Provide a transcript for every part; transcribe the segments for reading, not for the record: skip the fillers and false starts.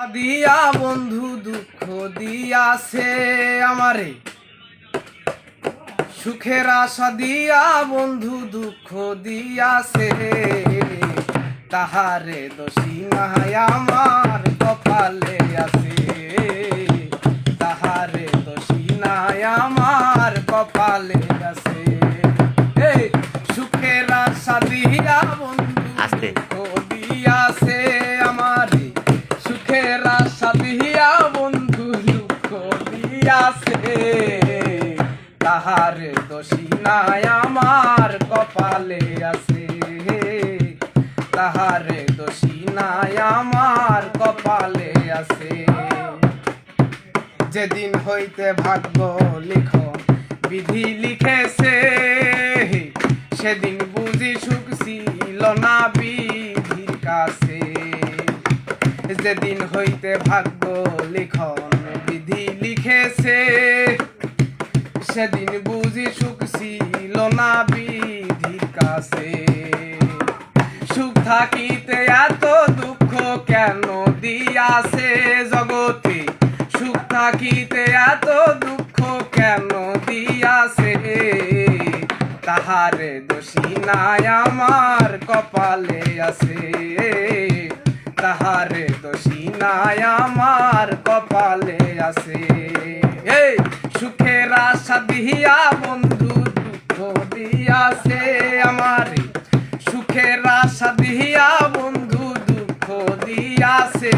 দিয়া বন্ধু দুঃখ দিয়াছে আমারে, সুখের আশা দিয়া বন্ধু দুঃখ দিয়াছে। তাহারে দোষী নাই আমার কপালে আছে, তাহারে দোষী নাই আমার কপালে আছে। এই সুখের আশা দিয়া বন্ধু দুঃখ দিয়াছে আমারে, সুখের আশা দিয়া বন্ধু দুঃখ দিয়াছে। তাহারে দোষী নাই আমার কপালে আছে, তাহারে দোষী নাই আমার কপালে আছে। যেদিন হইতে ভাগ্য লিখন বিধি লিখেছে, সেদিন বুঝি সুখ ছিল না বিধির কাছে। যেদিন হইতে ভাগ্য লিখন বিধি লিখেছে, সেদিন বুঝি সুখ ছিল না বিধির কাছে। সুখ থাকিতে এত দুঃখ কেন দিয়াছে জগতে, সুখ থাকিতে এত দুঃখ কেন দিয়াছে। তাহারে দোষী নাই আমার কপালে আছে, তাহারে দোষী নাই আমার কপালে আছে। এই সুখের আশা দিয়া বন্ধু দুঃখ দিয়াছে আমারে, সুখের আশা দিয়া বন্ধু দুঃখ দিয়াছে।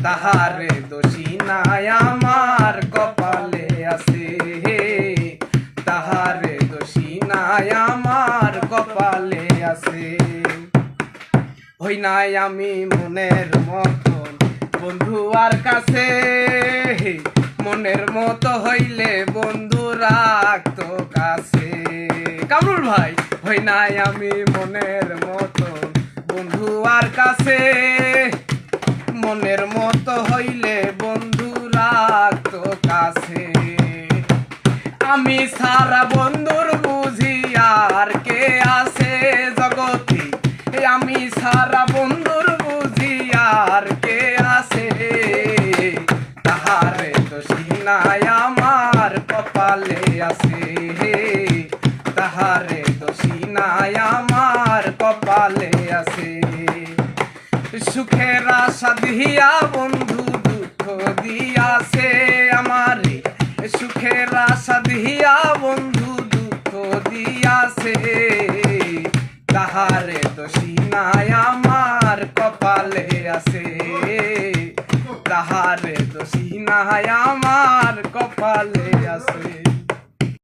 তাহারে দোষী নাই আমার কপালে আছে, তাহারে দোষী নাই আমার কপালে আছে। হই নাই আমি মনের মতন বন্ধু আর কাছে, মনের মতো হইলে বন্ধু রাখতো কাছে। কামরুল ভাই, হই নাই আমি মনের মতন বন্ধু আর কাছে, মনের মতো হইলে বন্ধু রাখতো কাছে। আমি সারা বন্ধুর বুঝি আর কে আছে জগতে, আমি সারা বন্ধুর বুঝি আর কে আছে। তাহারে দোষী নাই আমার কপালে আছে, তাহারে দোষী নাই আমার কপালে আছে। সুখের আশা দিয়া বন্ধু দুঃখ দিয়াছে আমারে, সুখের আশা দিয়া বন্ধু দুঃখ দিয়াছে। তাহারে দোষী নাই আমার কপালে আছে, তাহারে দোষী নাই আমার কপালে আছে।